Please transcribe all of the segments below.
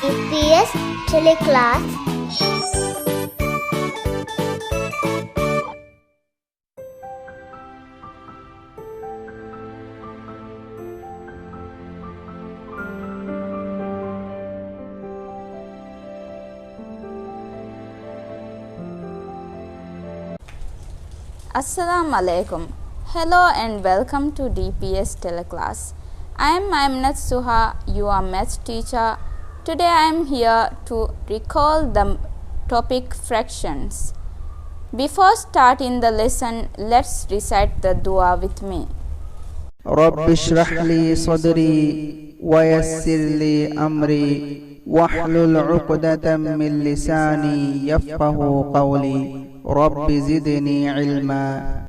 EPS teleclass. Assalamu alaikum. Hello and welcome to DPS teleclass. I am Maimunat Suha, your maths teacher. Today I am here to recall the topic fractions. Before starting the lesson, let's recite the dua with me. رب اشرح لي صدري ويسر لي أمري واحلل عقدة من لساني يفقه قولي رب زدني علما.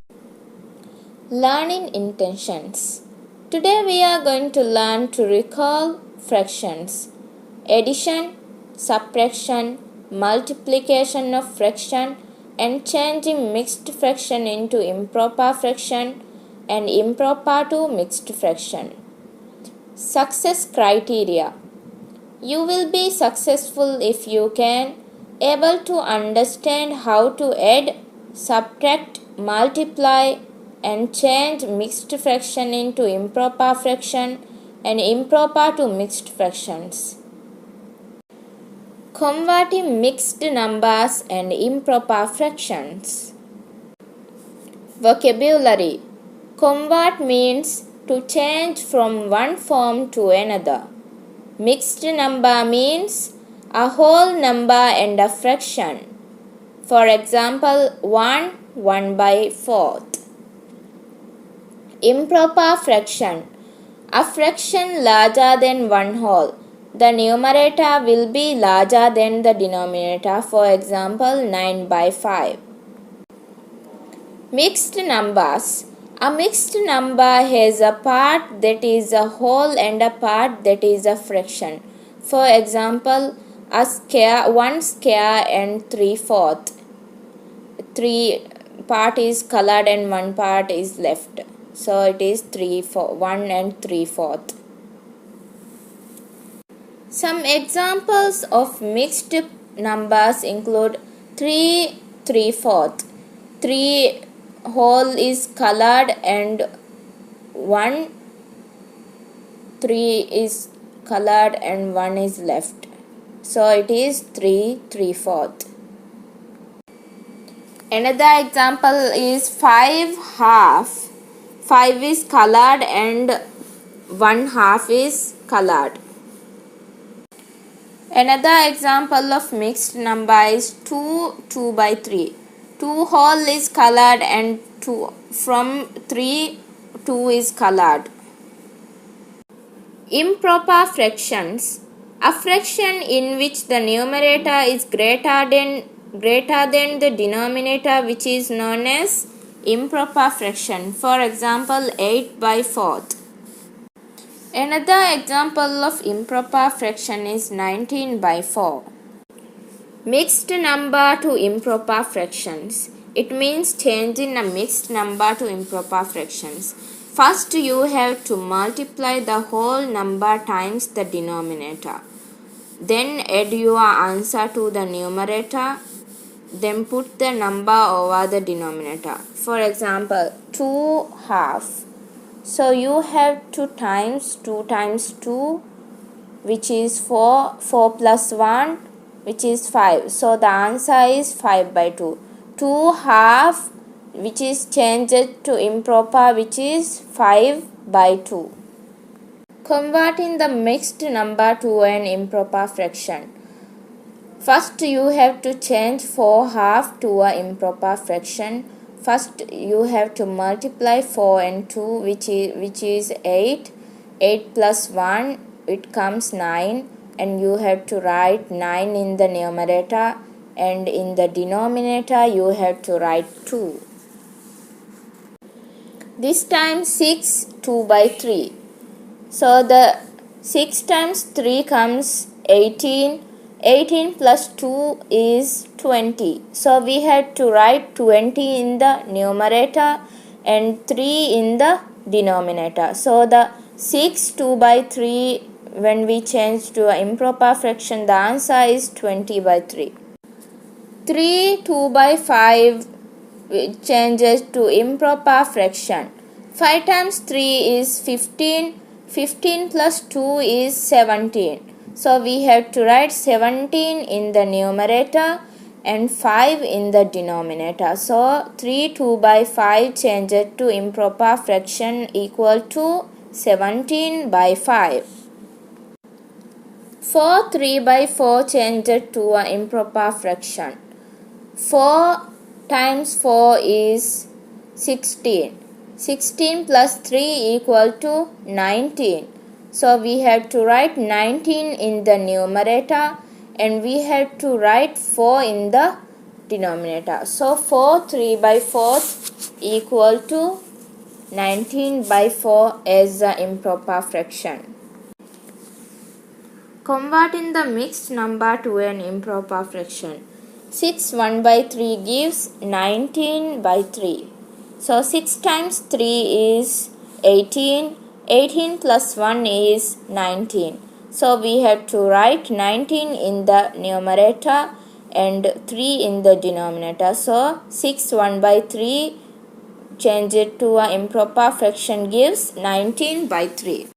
Learning intentions. Today we are going to learn to recall fractions. Addition, subtraction, multiplication of fraction, and changing mixed fraction into improper fraction and improper to mixed fraction. Success criteria. You will be successful if you can able to understand how to add, subtract, multiply and change mixed fraction into improper fraction and improper to mixed fractions. Converting mixed numbers and improper fractions. Vocabulary. Convert means to change from one form to another. Mixed number means a whole number and a fraction. For example, 1 by 4th. Improper fraction. A fraction larger than one whole. The numerator will be larger than the denominator. For example, 9 by 5. Mixed numbers. A mixed number has a part that is a whole and a part that is a fraction. For example, a square, 1 square and 3/4. 3 part is colored and 1 part is left. So it is 1 and 3/4. Some examples of mixed numbers include 3 3/4. 3 whole is colored and 1 3 is colored and 1 is left. So it is 3 3/4. Another example is 5 half. 5 is colored and 1 half is colored. Another example of mixed number is 2 by 3. 2 whole is colored and 2 from 3 2 is colored. Improper fractions. A fraction in which the numerator is greater than the denominator, which is known as improper fraction. For example, 8 by 4th. Another example of improper fraction is 19 by 4. Mixed number to improper fractions. It means changing a mixed number to improper fractions. First, you have to multiply the whole number times the denominator. Then add your answer to the numerator. Then put the number over the denominator. For example, 2 half. So you have 2 times 2, which is 4. 4 plus 1, which is 5. So the answer is 5 by 2. 2 half, which is changed to improper, which is 5 by 2. Converting the mixed number to an improper fraction. First, you have to change 4 half to an improper fraction. First, you have to multiply 4 and 2, which is 8. 8 plus 1, it comes 9. And you have to write 9 in the numerator, and in the denominator you have to write 2. This time 6 2 by 3. So the 6 times 3 comes 18. 18 plus 2 is 20. So we have to write 20 in the numerator and 3 in the denominator. So the 6 2 by 3 when we change to an improper fraction, the answer is 20/3. 3 2 by 5 changes to improper fraction. 5 times 3 is 15. 15 plus 2 is 17. So we have to write 17 in the numerator and 5 in the denominator. So 3 2 by 5 changes to improper fraction equal to 17 by 5. 4 3 by 4 changes to an improper fraction. 4 times 4 is 16. 16 plus 3 equal to 19. So we have to write 19 in the numerator and we have to write 4 in the denominator. So 4 3 by 4 equal to 19 by 4 as the improper fraction. Converting the mixed number to an improper fraction. 6 1 by 3 gives 19 by 3. So 6 times 3 is 18. 18 plus 1 is 19. So we have to write 19 in the numerator and 3 in the denominator. So 6 1 by 3 change it to an improper fraction gives 19 by 3.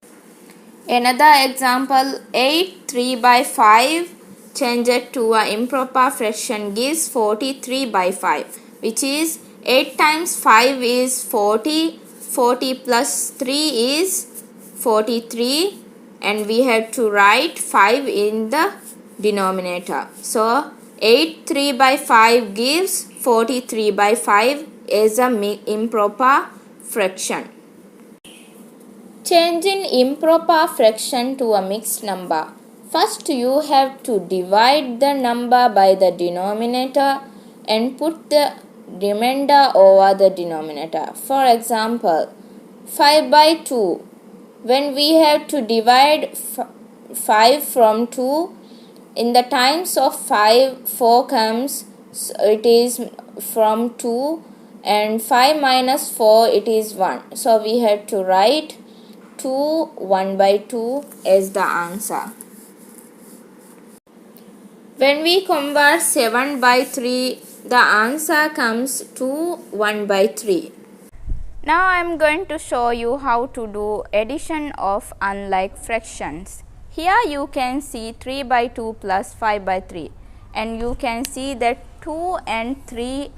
Another example, 8 3 by 5 change it to an improper fraction gives 43 by 5, which is 8 times 5 is 40. 40 plus 3 is 43 and we have to write 5 in the denominator. So 8 3 by 5 gives 43 by 5 as a improper fraction. Changing improper fraction to a mixed number. First you have to divide the number by the denominator and put the remainder over the denominator. For example, 5 by 2. When we have to divide 5 from 2, in the times of 5, 4 comes, so it is from 2, and 5 minus 4 it is 1. So we have to write 2 1 by 2 as the answer. When we convert 7 by 3, the answer comes to 1 by 3. Now I am going to show you how to do addition of unlike fractions. Here you can see 3 by 2 plus 5 by 3 and you can see that 2 and 3,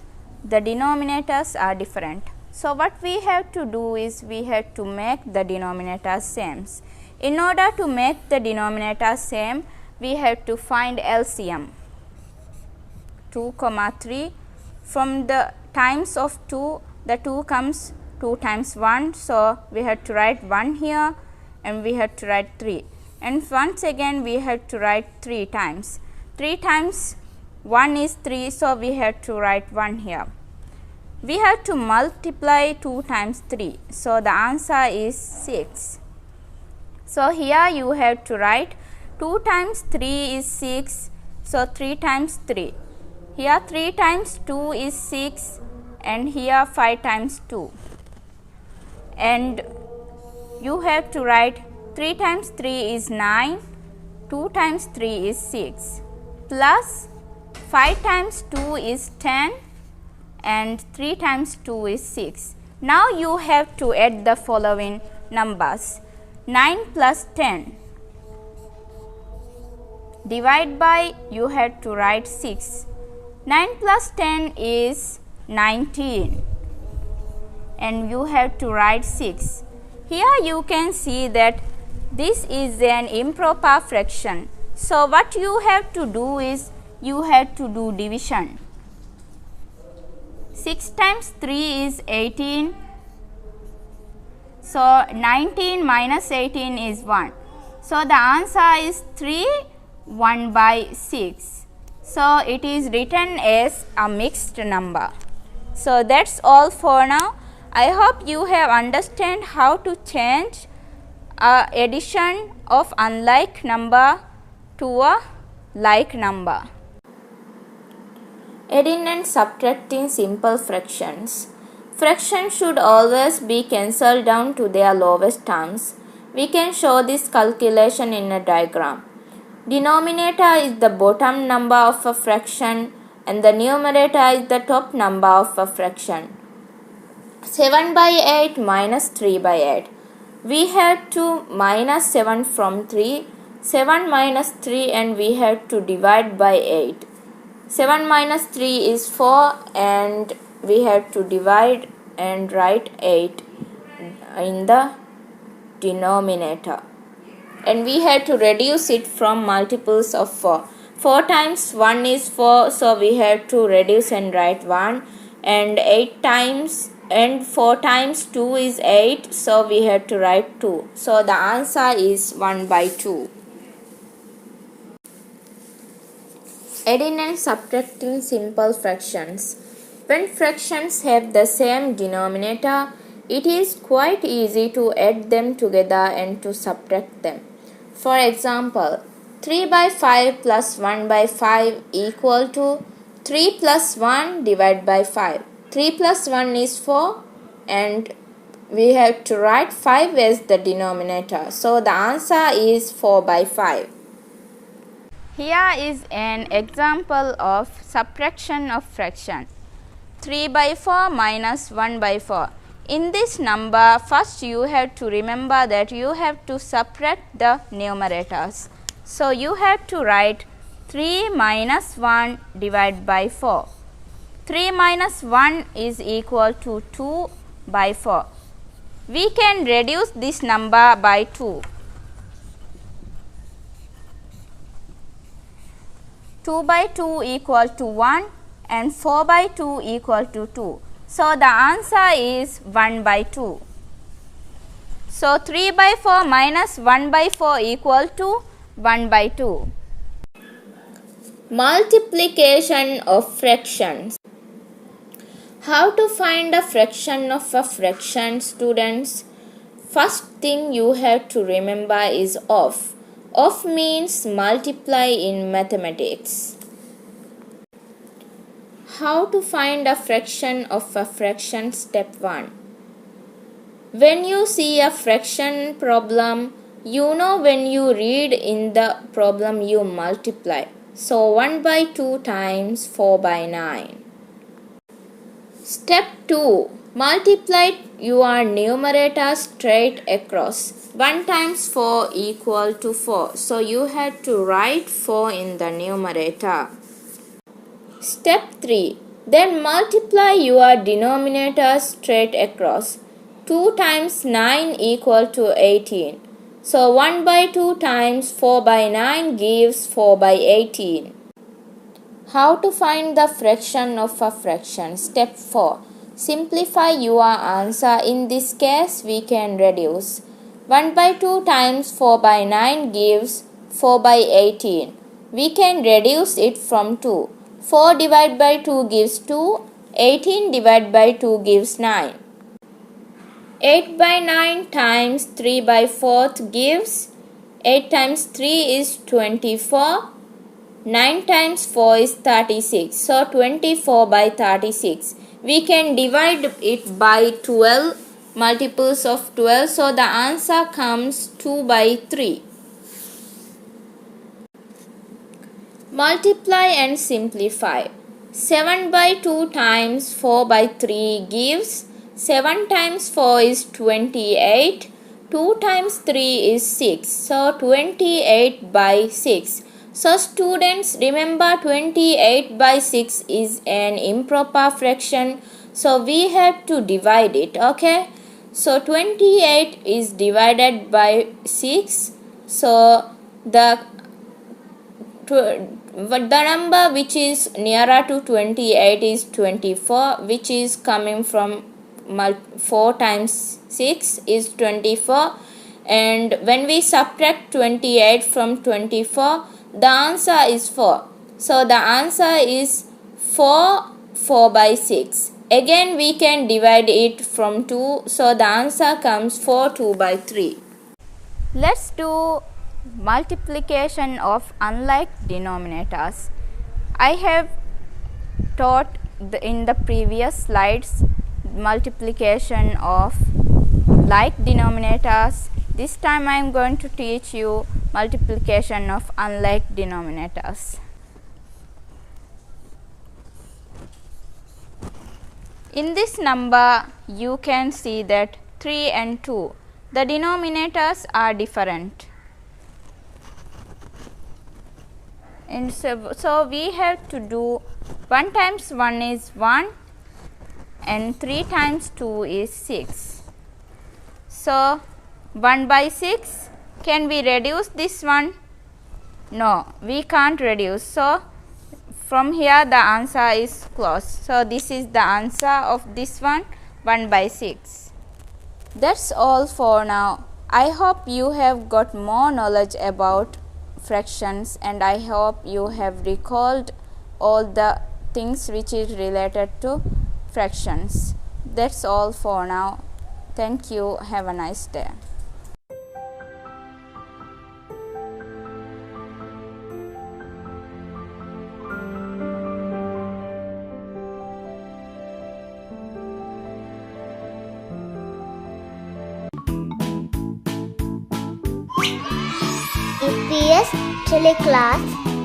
the denominators are different. So what we have to do is we have to make the denominator same. In order to make the denominator same, we have to find LCM. 2, 3. From the times of 2, the 2 comes 2 times 1. So we have to write 1 here and we have to write 3. And once again we have to write 3 times. 3 times 1 is 3. So we have to write 1 here. We have to multiply 2 times 3. So the answer is 6. So here you have to write 2 times 3 is 6. So 3 times 3. Here 3 times 2 is 6 and here 5 times 2. And you have to write 3 times 3 is 9, 2 times 3 is 6, plus 5 times 2 is 10 and 3 times 2 is 6. Now you have to add the following numbers. 9 plus 10. Divide by, you have to write 6. 9 plus 10 is 19 and you have to write 6. Here you can see that this is an improper fraction. So what you have to do is you have to do division. 6 times 3 is 18. So 19 minus 18 is 1. So the answer is 3 1 by 6. So it is written as a mixed number. So that's all for now. I hope you have understand how to change addition of unlike number to a like number. Adding and subtracting simple fractions. Fractions should always be cancelled down to their lowest terms. We can show this calculation in a diagram. Denominator is the bottom number of a fraction and the numerator is the top number of a fraction. 7 by 8 minus 3 by 8. We have to minus 7 from 3. 7 minus 3 and we have to divide by 8. 7 minus 3 is 4 and we have to divide and write 8 in the denominator. And we have to reduce it from multiples of 4. 4 times 1 is 4, so we have to reduce and write 1. And 8 times and 4 times 2 is 8, so we have to write 2. So the answer is 1 by 2. Adding and subtracting simple fractions. When fractions have the same denominator, it is quite easy to add them together and to subtract them. For example, 3 by 5 plus 1 by 5 equal to 3 plus 1 divided by 5. 3 plus 1 is 4 and we have to write 5 as the denominator. So the answer is 4 by 5. Here is an example of subtraction of fraction. 3 by 4 minus 1 by 4. In this number, first you have to remember that you have to subtract the numerators. So you have to write 3 minus 1 divided by 4. 3 minus 1 is equal to 2 by 4. We can reduce this number by 2. 2 by 2 equal to 1 and 4 by 2 equal to 2. So the answer is 1 by 2. So 3 by 4 minus 1 by 4 equal to 1 by 2. Multiplication of fractions. How to find a fraction of a fraction, students? First thing you have to remember is of. Of means multiply in mathematics. How to find a fraction of a fraction? Step 1. When you see a fraction problem, you know when you read in the problem you multiply. So 1 by 2 times 4 by 9. Step 2. Multiply your numerator straight across. 1 times 4 equal to 4. So you have to write 4 in the numerator. Step 3. Then multiply your denominator straight across. 2 times 9 equal to 18. So 1 by 2 times 4 by 9 gives 4 by 18. How to find the fraction of a fraction? Step 4. Simplify your answer. In this case, we can reduce. 1 by 2 times 4 by 9 gives 4 by 18. We can reduce it from 2. 4 divided by 2 gives 2. 18 divided by 2 gives 9. 8 by 9 times 3 by 4 gives 8 times 3 is 24. 9 times 4 is 36. So 24 by 36. We can divide it by 12, multiples of 12. So the answer comes 2 by 3. Multiply and simplify. 7 by 2 times 4 by 3 gives 7 times 4 is 28. 2 times 3 is 6. So 28 by 6. So students, remember 28 by 6 is an improper fraction. So we have to divide it. Okay. So 28 is divided by 6. So the number which is nearer to 28 is 24, which is coming from 4 times 6 is 24, and when we subtract 28 from 24, the answer is 4. So the answer is 4 by 6. Again we can divide it from 2, so the answer comes 2 by 3. Let's do multiplication of unlike denominators. I have taught in the previous slides multiplication of like denominators. This time I am going to teach you multiplication of unlike denominators. In this number you can see that 3 and 2, the denominators are different. And so we have to do 1 times 1 is 1 and 3 times 2 is 6. So 1 by 6, can we reduce this one? No, we can't reduce. So from here the answer is close. So this is the answer of this one, 1 by 6. That's all for now. I hope you have got more knowledge about fractions, and I hope you have recalled all the things which is related to fractions. That's all for now. Thank you. Have a nice day. EPS Teleclass